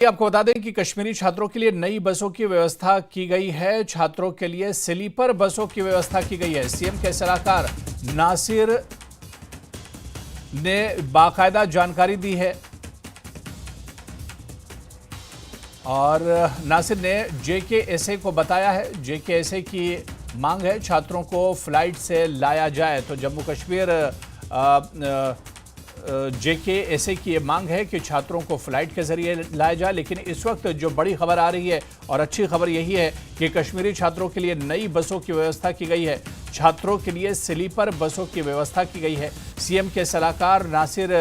आपको बता दें कि कश्मीरी छात्रों के लिए नई बसों की व्यवस्था की गई है। छात्रों के लिए स्लीपर बसों की व्यवस्था की गई है। सीएम के सलाहकार नासिर ने बाकायदा जानकारी दी है और नासिर ने जेकेएसए को बताया है। जेकेएसए की मांग है छात्रों को फ्लाइट से लाया जाए। तो जम्मू कश्मीर जेकेएसए की ये मांग है कि छात्रों को फ्लाइट के जरिए लाया जाए। लेकिन इस वक्त जो बड़ी खबर आ रही है और अच्छी खबर यही है कि कश्मीरी छात्रों के लिए नई बसों की व्यवस्था की गई है। छात्रों के लिए स्लीपर बसों की व्यवस्था की गई है। सीएम के सलाहकार नासिर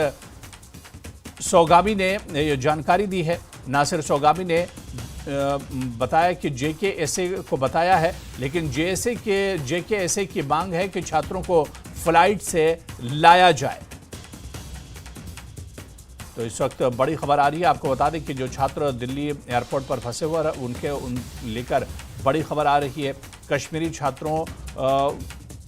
सौगामी ने ये जानकारी दी है। नासिर सौगामी ने बताया कि जेकेएसए को बताया है, लेकिन जेकेएसए की मांग है कि छात्रों को फ्लाइट से लाया जाए। तो इस वक्त बड़ी खबर आ रही है। आपको बता दें कि जो छात्र दिल्ली एयरपोर्ट पर फंसे हुए हैं उन लेकर बड़ी खबर आ रही है। कश्मीरी छात्रों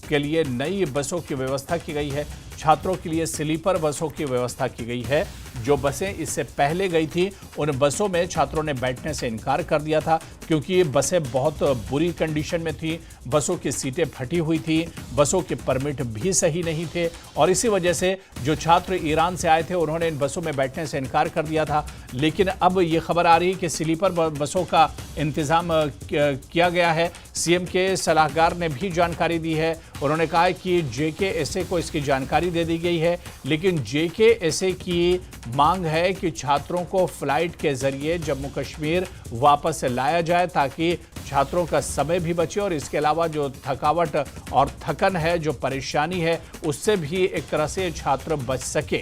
के लिए नई बसों की व्यवस्था की गई है। छात्रों के लिए स्लीपर बसों की व्यवस्था की गई है। जो बसें इससे पहले गई थी उन बसों में छात्रों ने बैठने से इनकार कर दिया था, क्योंकि ये बसें बहुत बुरी कंडीशन में थी। बसों की सीटें फटी हुई थी, बसों के परमिट भी सही नहीं थे और इसी वजह से जो छात्र ईरान से आए थे उन्होंने इन बसों में बैठने से इनकार कर दिया था। लेकिन अब ये खबर आ रही है कि स्लीपर बसों का इंतज़ाम किया गया है। सीएम के सलाहकार ने भी जानकारी दी है। उन्होंने कहा है कि जेकेएसए को इसकी जानकारी दे दी गई है, लेकिन जेकेएसए की मांग है कि छात्रों को फ्लाइट के जरिए जम्मू कश्मीर वापस लाया जाए ताकि छात्रों का समय भी बचे और इसके अलावा जो थकावट और थकन है, जो परेशानी है, उससे भी एक तरह से छात्र बच सके।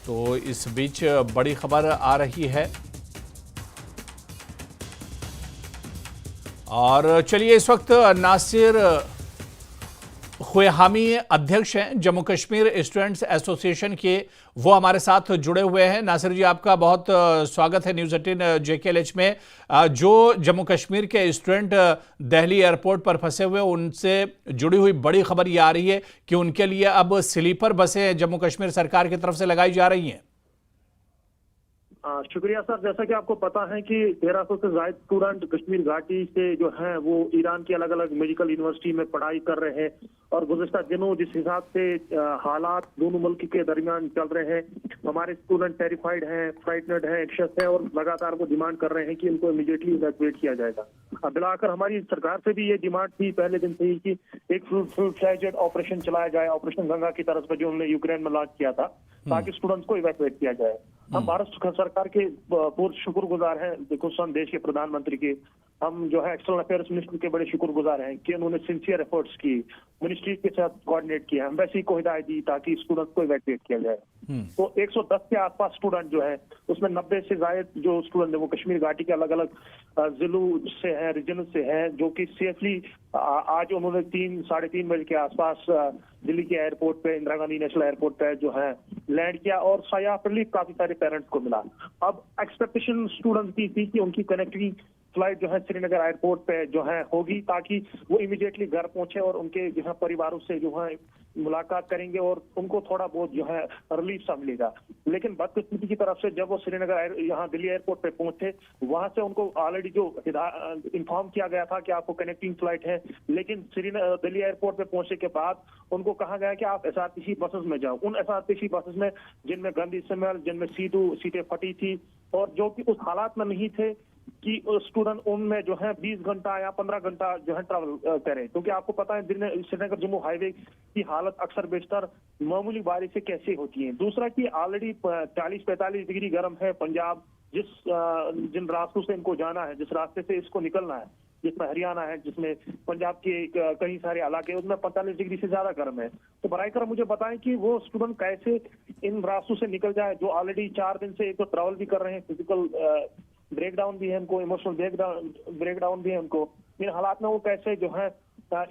तो इस बीच बड़ी खबर आ रही है और चलिए इस वक्त नासिर खुएहामी अध्यक्ष हैं जम्मू कश्मीर स्टूडेंट्स एसोसिएशन के, वो हमारे साथ जुड़े हुए हैं। नासिर जी, आपका बहुत स्वागत है न्यूज़ 18 जेकेएलएच में। जो जम्मू कश्मीर के स्टूडेंट दिल्ली एयरपोर्ट पर फंसे हुए उनसे जुड़ी हुई बड़ी खबर ये आ रही है कि उनके लिए अब स्लीपर बसें जम्मू कश्मीर सरकार की तरफ से लगाई जा रही हैं। शुक्रिया सर। जैसा कि आपको पता है कि 1300 से ज्यादा स्टूडेंट कश्मीर घाटी से जो हैं वो ईरान की अलग अलग मेडिकल यूनिवर्सिटी में पढ़ाई कर रहे हैं और गुज़िश्ता दिनों जिस हिसाब से हालात दोनों मुल्क के दरमियान चल रहे हैं, हमारे स्टूडेंट टेरिफाइड हैं, फ्राइटनेड हैं, एंग्शियस हैं और लगातार वो डिमांड कर रहे हैं कि इनको इमीडिएटली इवैक्यूएट किया जाएगा। अब बिलाकर हमारी सरकार से भी ये डिमांड थी पहले दिन से ही कि एक फुल फ्लैजेड ऑपरेशन चलाया जाए, ऑपरेशन गंगा की तरफ से जो हमने यूक्रेन में लॉन्च किया था, ताकि स्टूडेंट्स को इवैक्यूएट किया जाए। हम भारत सरकार के पूर्ण शुक्रगुजार हैं, हिंदुस्तान देश के प्रधानमंत्री के। हम जो है एक्सटर्नल अफेयर्स मिनिस्टर के बड़े शुक्रगुजार हैं कि उन्होंने सिंसियर एफर्ट्स की, मिनिस्ट्री के साथ कोऑर्डिनेट किया, एम्बेसी को हिदायत दी ताकि स्टूडेंट्स को इवैक्यूएट किया जाए। तो 110 के आसपास स्टूडेंट जो है उसमें 90 से ज्यादा जो स्टूडेंट है वो कश्मीर घाटी के अलग अलग जिलों से हैं, रीजन से हैं, जो कि सेफली आज उन्होंने 3-3:30 बजे के आसपास दिल्ली के एयरपोर्ट पे, इंदिरा गांधी नेशनल एयरपोर्ट पे जो है लैंड किया और सायाफ रिलीफ काफी सारे पेरेंट्स को मिला। अब एक्सपेक्टेशन स्टूडेंट्स की थी कि उनकी कनेक्टिंग फ्लाइट जो है श्रीनगर एयरपोर्ट पे जो है होगी ताकि वो इमीडिएटली घर पहुंचे और उनके जो है परिवारों से जो है मुलाकात करेंगे और उनको थोड़ा बहुत जो है रिलीफ सा मिलेगा। लेकिन बदकिस्मती की तरफ से जब वो श्रीनगर यहाँ दिल्ली एयरपोर्ट पे पहुंचे, वहां से उनको ऑलरेडी जो इन्फॉर्म किया गया था कि आपको कनेक्टिंग फ्लाइट है, लेकिन श्रीनगर दिल्ली एयरपोर्ट पे पहुंचने के बाद उनको कहा गया कि आप एसआरटीसी बसेस में जाओ। उन एसआरटीसी बसेस में जिनमें गंदी स्मेल, जिनमें सीटें फटी थी और जो कि उस हालात में नहीं थे कि स्टूडेंट उनमें जो है 20 घंटा या 15 घंटा जो है ट्रैवल करें, क्योंकि आपको पता है श्रीनगर जम्मू हाईवे की हालत अक्सर बेशतर मामूली बारिश से कैसे होती है। दूसरा कि ऑलरेडी 40-45 डिग्री गर्म है पंजाब, जिन रास्तों से इनको जाना है, जिस रास्ते से इसको निकलना है, जिसमें हरियाणा है, जिसमें पंजाब के कई सारे इलाके, उसमें 45 डिग्री से ज्यादा गर्म है। तो बराए कर मुझे बताएं कि वो स्टूडेंट कैसे इन रास्तों से निकल जाए जो ऑलरेडी 4 दिन से एक तो ट्रैवल भी कर रहे हैं, फिजिकल ब्रेकडाउन भी है उनको, इमोशनल ब्रेकडाउन भी है उनको। इन हालात में वो कैसे जो है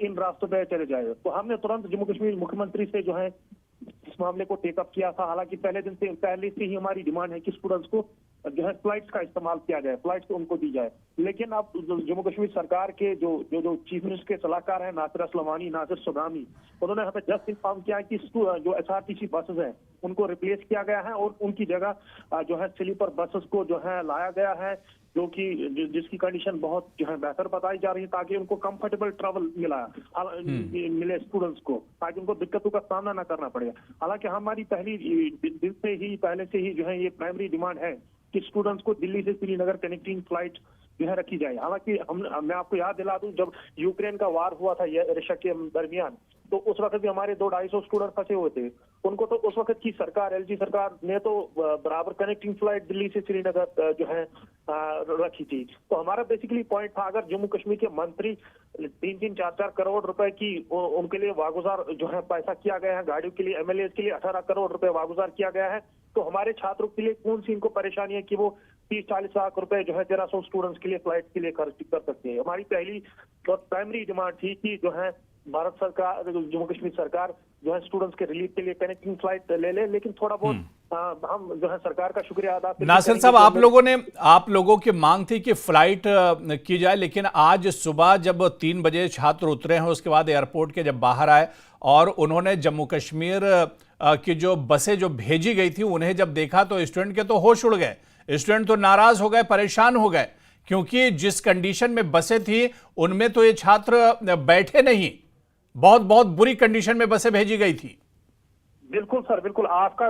इन रास्तों पे चले जाए। तो हमने तुरंत जम्मू कश्मीर मुख्यमंत्री से जो है इस मामले को टेकअप किया था। हालांकि पहले से ही हमारी डिमांड है कि स्टूडेंट्स को जो है फ्लाइट्स का इस्तेमाल किया जाए, फ्लाइट्स उनको दी जाए। लेकिन अब जम्मू कश्मीर सरकार के जो चीफ मिनिस्टर के सलाहकार हैं नासिर असलमानी, नासिर सुदामी, उन्होंने हमें जस्ट इन्फॉर्म किया कि जो SRTC बसेस हैं उनको रिप्लेस किया गया है और उनकी जगह जो है स्लीपर बसेस को जो है लाया गया है, जो कि जिसकी कंडीशन बहुत जो है बेहतर बताई जा रही है, ताकि उनको कंफर्टेबल ट्रैवल मिले स्टूडेंट्स को, ताकि उनको दिक्कतों का सामना ना करना पड़े। हालांकि हमारी पहले से ही जो है ये प्राइमरी डिमांड है कि स्टूडेंट्स को दिल्ली से श्रीनगर कनेक्टिंग फ्लाइट जो है रखी जाए। हालांकि मैं आपको याद दिला दूं, जब यूक्रेन का वार हुआ था रशिया के दरमियान, तो उस वक्त भी हमारे 200-250 स्टूडेंट फंसे हुए थे। उनको तो उस वक्त की सरकार, LG सरकार ने तो बराबर कनेक्टिंग फ्लाइट दिल्ली से श्रीनगर जो है रखी थी। तो हमारा बेसिकली पॉइंट था, अगर जम्मू कश्मीर के मंत्री 3-3, 4-4 करोड़ रुपए की उनके लिए वागुजार जो है पैसा किया गया है, गाड़ियों के लिए MLAs के लिए 18 करोड़ रुपए वागुजार किया गया है, तो हमारे छात्रों के लिए कौन सी इनको परेशानी है कि वो 30-40 लाख रुपए जो है 1300 स्टूडेंट्स के लिए फ्लाइट के लिए खर्च कर सकते हैं। हमारी पहली और प्राइमरी डिमांड थी कि जो है भारत सरकार, जम्मू कश्मीर सरकार जो है स्टूडेंट्स के रिलीफ के लिए कनेक्टिंग फ्लाइट ले, लेकिन थोड़ा बहुत हम जो है सरकार का शुक्रिया अदा करते हैं। नासिर साहब, आप लोगों की मांग थी कि फ्लाइट की जाए, लेकिन आज सुबह जब 3 बजे छात्र उतरे हैं, उसके बाद एयरपोर्ट के जब बाहर आए और उन्होंने जम्मू कश्मीर की जो बसें जो भेजी गई थी उन्हें जब देखा, तो स्टूडेंट के तो होश उड़ गए, स्टूडेंट तो नाराज हो गए, परेशान हो गए, क्योंकि जिस कंडीशन में बसें थी उनमें तो ये छात्र बैठे नहीं, बहुत बहुत बुरी कंडीशन में बसें भेजी गई थी। बिल्कुल सर, बिल्कुल आपका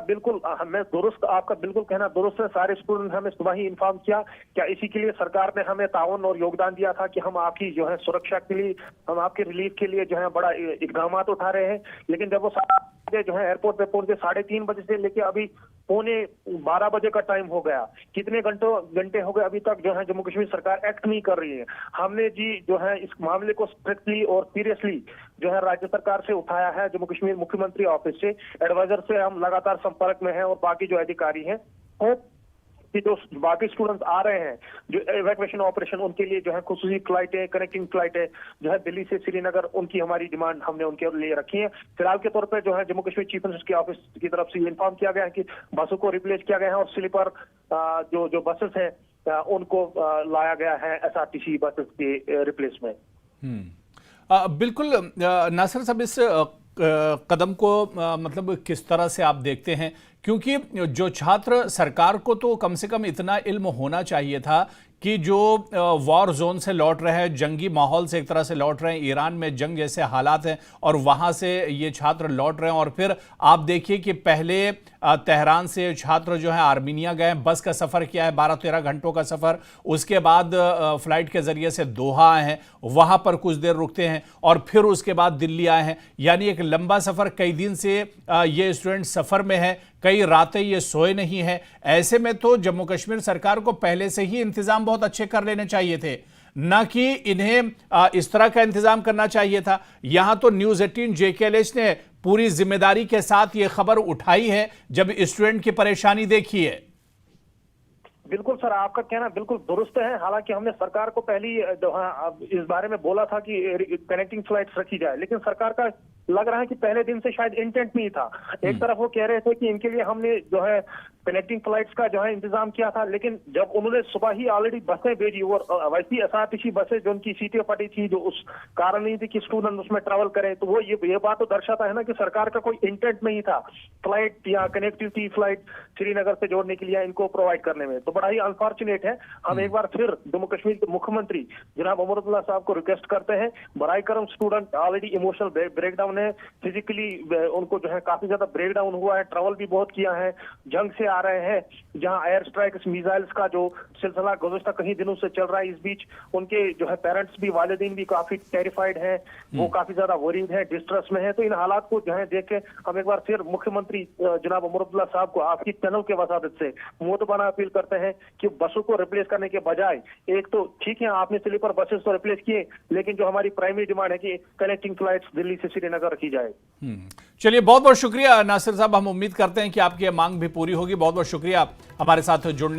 आपका बिल्कुल कहना दुरुस्त है। सारे स्टूडेंट हमें सुबह ही इन्फॉर्म किया, क्या इसी के लिए सरकार ने हमें ताउन और योगदान दिया था कि हम आपकी जो है सुरक्षा के लिए, हम आपके रिलीफ के लिए जो है बड़ा इकदाम उठा रहे हैं। लेकिन जब वो जो है एयरपोर्ट पे पहुंचे 3:30 बजे से लेके अभी 11:15 बजे का टाइम हो गया, कितने घंटे हो गए अभी तक जो है जम्मू कश्मीर सरकार एक्ट नहीं कर रही है। हमने जी जो है इस मामले को स्ट्रिक्टली और सीरियसली जो है राज्य सरकार से उठाया है, जम्मू कश्मीर मुख्यमंत्री ऑफिस से, एडवाइजर से हम लगातार संपर्क में हैं और बाकी जो अधिकारी हैं, कि जो बाकी स्टूडेंट्स आ रहे हैं जो इवैक्यूएशन ऑपरेशन, उनके लिए जो है खुसूसी फ्लाइटें, कनेक्टिंग फ्लाइटें जो है दिल्ली से श्रीनगर, उनकी हमारी डिमांड हमने उनके लिए रखी है। फिलहाल के तौर पे जो है जम्मू कश्मीर चीफ मिनिस्टर के ऑफिस की तरफ से इन्फॉर्म किया गया है कि बसों को रिप्लेस किया गया है और स्लीपर जो बसेस हैं उनको लाया गया है SRTC बसेस के रिप्लेस में। बिल्कुल नासिर साहब, इस कदम को मतलब किस तरह से आप देखते हैं, क्योंकि जो छात्र, सरकार को तो कम से कम इतना इल्म होना चाहिए था कि जो वॉर जोन से लौट रहे हैं, जंगी माहौल से एक तरह से लौट रहे हैं, ईरान में जंग जैसे हालात हैं और वहाँ से ये छात्र लौट रहे हैं, और फिर आप देखिए कि पहले तेहरान से छात्र जो है आर्मीनिया गए, बस का सफ़र किया है 12-13 घंटों का सफ़र, उसके बाद फ्लाइट के ज़रिए से दोहा आए हैं, वहाँ पर कुछ देर रुकते हैं और फिर उसके बाद दिल्ली आए हैं, यानी एक लंबा सफ़र, कई दिन से ये स्टूडेंट सफ़र में है, कई रातें ये सोए नहीं हैं। ऐसे में तो जम्मू कश्मीर सरकार को पहले से ही इंतज़ाम बहुत अच्छे कर लेने चाहिए थे, न कि इन्हें इस तरह का इंतजाम करना चाहिए था। यहां तो न्यूज़ 18 JKLH ने पूरी जिम्मेदारी के साथ ये खबर उठाई है जब स्टूडेंट की परेशानी देखी है। बिल्कुल सर, आपका कहना बिल्कुल दुरुस्त है। हालांकि हमने सरकार को पहले इस बारे में बोला था कि कनेक्टिंग फ्लाइट्स रखी जाए, लेकिन सरकार का लग रहा है कि पहले दिन से शायद इंटेंट नहीं था। एक तरफ वो कह रहे थे कि इनके लिए हमने जो है कनेक्टिंग फ्लाइट्स का जो है इंतजाम किया था, लेकिन जब उन्होंने सुबह ही ऑलरेडी बसें भेजी और वैसी SRTC बसें जो उनकी सीटें फटी थी, जो उस कारण नहीं थी कि स्टूडेंट उसमें ट्रैवल करें, तो वो ये बात तो दर्शाता है ना कि सरकार का कोई इंटेंट नहीं था फ्लाइट या कनेक्टिविटी फ्लाइट श्रीनगर से जोड़ने के लिए इनको प्रोवाइड करने में। तो बड़ा ही अनफॉर्चुनेट है। हम एक बार फिर जम्मू कश्मीर के मुख्यमंत्री जनाब उमरुल्लाह साहब को रिक्वेस्ट करते हैं, बराए करम स्टूडेंट ऑलरेडी इमोशनल ब्रेकडाउन है, फिजिकली उनको जो है काफी ज्यादा ब्रेकडाउन हुआ है, ट्रैवल भी बहुत किया है, जंग से आ रहे हैं जहां एयर स्ट्राइक्स, मिसाइल्स का जो सिलसिला गुज़श्ता कई दिनों से चल रहा है। इस बीच उनके जो है पेरेंट्स भी, वालिदैन भी काफी टेरिफाइड हैं, वो काफी ज्यादा वरीड है, डिस्ट्रेस में है। तो इन हालात को जो है देख के हम एक बार फिर मुख्यमंत्री जनाब उमरुल्लाह साहब को आपकी चैनल के वसादत से मुतबाना अपील करते हैं कि बसों को रिप्लेस करने के बजाय, एक तो ठीक है आपने स्लीपर बसेस तो रिप्लेस किए, लेकिन जो हमारी प्राइमरी डिमांड है कि कनेक्टिंग फ्लाइट्स दिल्ली से श्रीनगर रखी जाए। चलिए, बहुत बहुत शुक्रिया नासिर साहब, हम उम्मीद करते हैं कि आपकी मांग भी पूरी होगी। बहुत बहुत शुक्रिया हमारे साथ जुड़ने